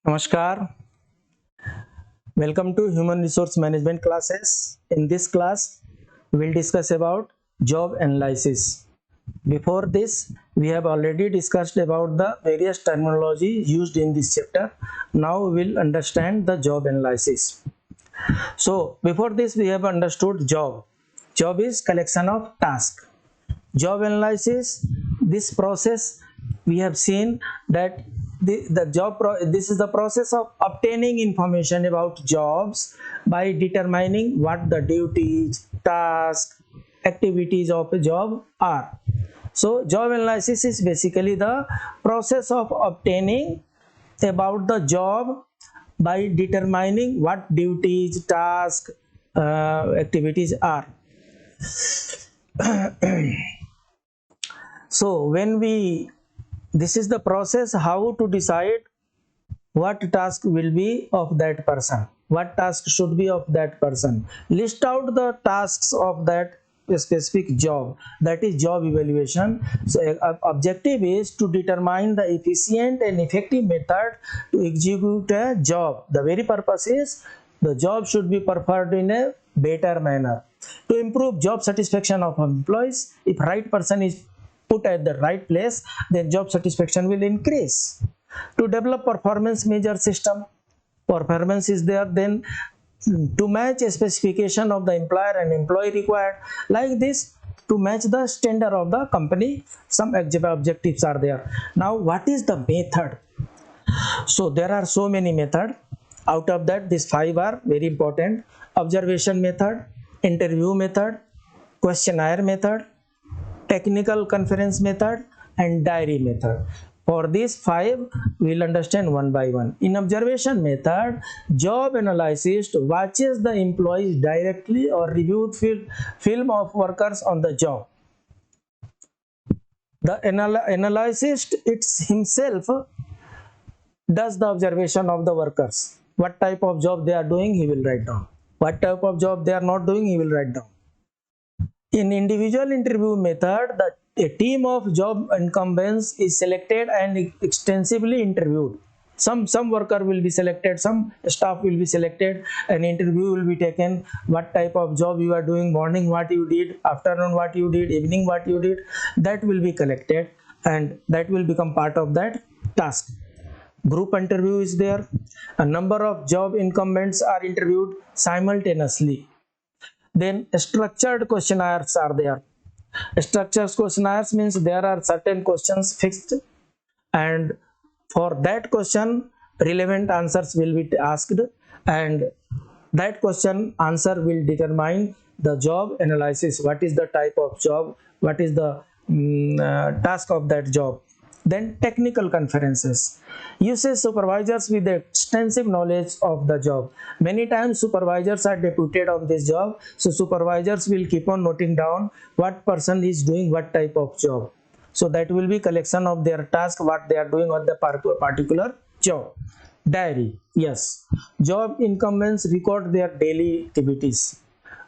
Namaskar. Welcome to Human Resource Management classes. In this class, we'll discuss about job analysis. Before this, we have already discussed about the various terminology used in this chapter. Now we'll understand the job analysis. So before this, we have understood job. Job is collection of task. Job analysis, this process we have seen that this is the process of obtaining information about jobs by determining what the duties, tasks, activities of a job are. So job analysis is basically the process of obtaining about the job by determining what duties, tasks, activities are. So this is the process how to decide what task will be of that person, what task should be of that person. List out the tasks of that specific job, that is job evaluation. So objective is to determine the efficient and effective method to execute a job. The very purpose is the job should be performed in a better manner to improve job satisfaction of employees. If right person is put at the right place, then job satisfaction will increase. To develop performance measure system, performance is there, then to match a specification of the employer and employee required, like this, to match the standard of the company, some objectives are there. Now what is the method? So there are so many methods. Out of that, these 5 are very important: observation method, interview method, questionnaire method, technical conference method, and diary method. For these 5, we will understand one by one. In observation method, job analyst watches the employees directly or review film of workers on the job. The analyst himself does the observation of the workers. What type of job they are doing, he will write down. What type of job they are not doing, he will write down. In individual interview method, a team of job incumbents is selected and extensively interviewed. Some worker will be selected, some staff will be selected, an interview will be taken. What type of job you are doing, morning what you did, afternoon what you did, evening what you did, that will be collected and that will become part of that task. Group interview is there. A number of job incumbents are interviewed simultaneously. Then structured questionnaires are there. Structured questionnaires means there are certain questions fixed, and for that question relevant answers will be asked, and that question answer will determine the job analysis. What is the type of job, what is the task of that job. Then technical conferences uses supervisors with extensive knowledge of the job. Many times supervisors are deputed on this job, so supervisors will keep on noting down what person is doing what type of job. So that will be collection of their task, what they are doing on the particular job. Diary, yes, job incumbents record their daily activities.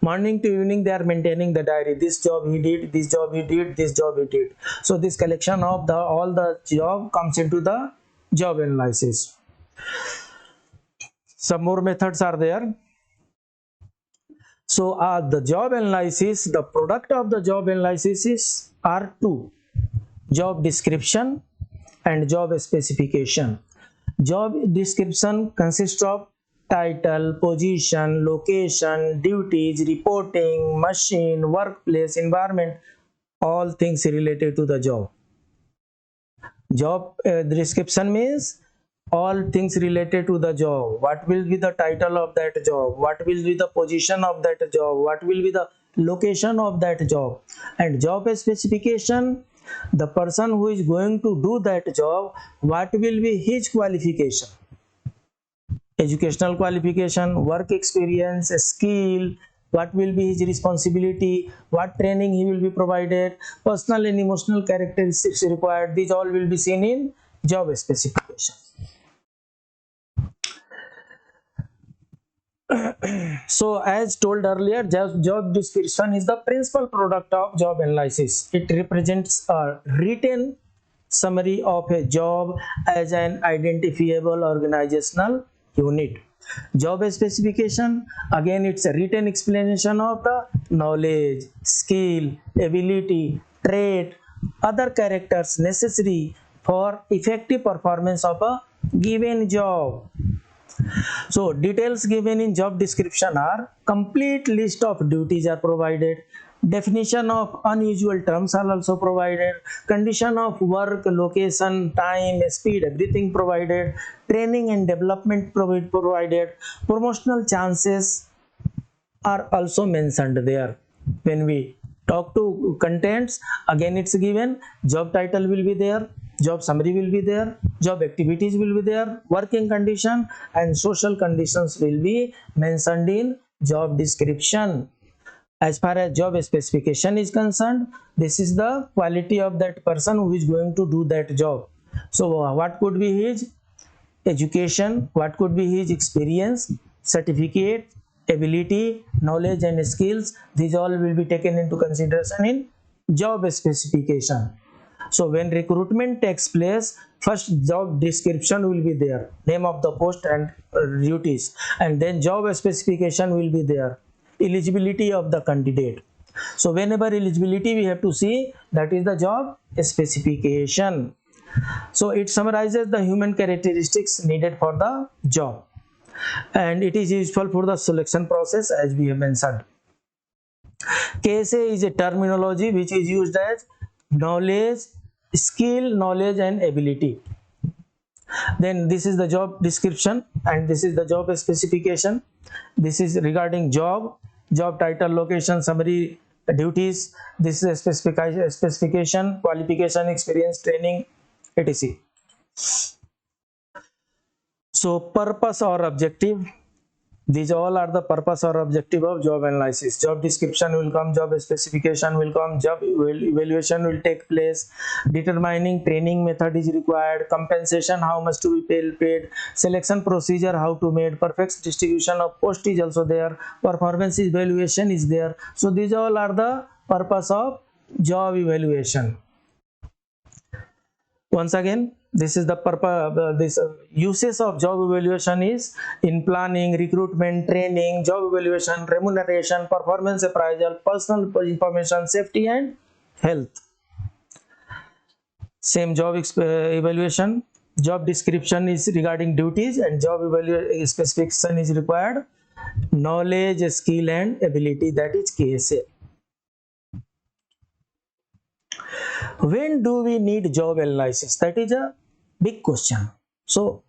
Morning to evening they are maintaining the diary. This job he did, this job he did, this job he did. So this collection of all the job comes into the job analysis. Some more methods are there. So the job analysis, the product of the job analysis are 2: job description and job specification. Job description consists of title, position, location, duties, reporting, machine, workplace, environment, all things related to the job. Job description means all things related to the job. What will be the title of that job, what will be the position of that job, what will be the location of that job. And job specification, the person who is going to do that job, what will be his qualification, educational qualification, work experience, skill, what will be his responsibility, what training he will be provided, personal and emotional characteristics required. These all will be seen in job specification. So as told earlier, job description is the principal product of job analysis. It represents a written summary of a job as an identifiable organizational unit. Job specification, again it's a written explanation of the knowledge, skill, ability, trait, other characters necessary for effective performance of a given job. So details given in job description are complete list of duties are provided, definition of unusual terms are also provided, condition of work, location, time, speed, everything provided, training and development provided, promotional chances are also mentioned there. When we talk to contents, again it's given, job title will be there, job summary will be there, job activities will be there, working condition and social conditions will be mentioned in job description. As far as job specification is concerned, this is the quality of that person who is going to do that job. So what could be his education, what could be his experience, certificate, ability, knowledge and skills, these all will be taken into consideration in job specification. So when recruitment takes place, first job description will be there, name of the post and duties, and then job specification will be there, eligibility of the candidate. So whenever eligibility we have to see, that is the job specification. So it summarizes the human characteristics needed for the job, and it is useful for the selection process as we have mentioned. KSA is a terminology which is used as knowledge, skill, knowledge and ability. Then this is the job description and this is the job specification. This is regarding job title, location, summary, duties. This is a specification, qualification, experience, training, etc. So purpose or objective, these all are the purpose or objective of job analysis. Job description will come, job specification will come, job evaluation will take place, determining training method is required, compensation how much to be paid, selection procedure how to made, perfect distribution of post is also there, performance evaluation is there. So these all are the purpose of job evaluation. Once again, this is the purpose, uses of job evaluation is in planning, recruitment, training, job evaluation, remuneration, performance appraisal, personal information, safety and health. Same job evaluation, job description is regarding duties and job evaluation specification is required, knowledge, skill and ability, that is KSA. When do we need job analysis? That is a big question. So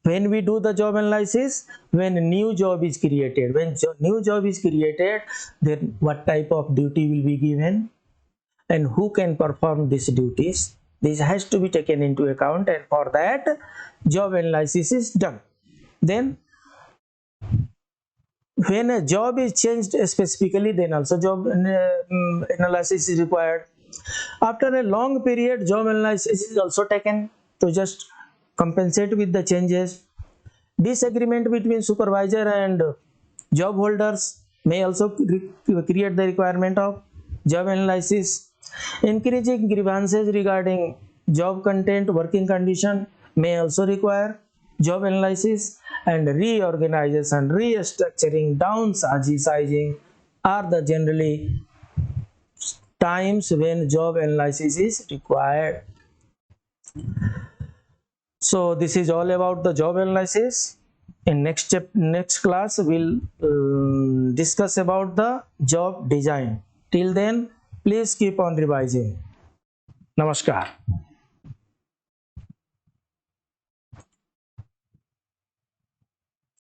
when we do the job analysis, when a new job is created, when new job is created, then what type of duty will be given and who can perform these duties, this has to be taken into account, and for that job analysis is done. Then when a job is changed specifically, then also job analysis is required. After a long period, job analysis is also taken to just compensate with the changes. Disagreement between supervisor and job holders may also create the requirement of job analysis. Increasing grievances regarding job content, working condition may also require job analysis, and reorganization, restructuring, downsizing are the generally times when job analysis is required. So this is all about the job analysis. In next class we'll discuss about the job design. Till then, please keep on revising. Namaskar.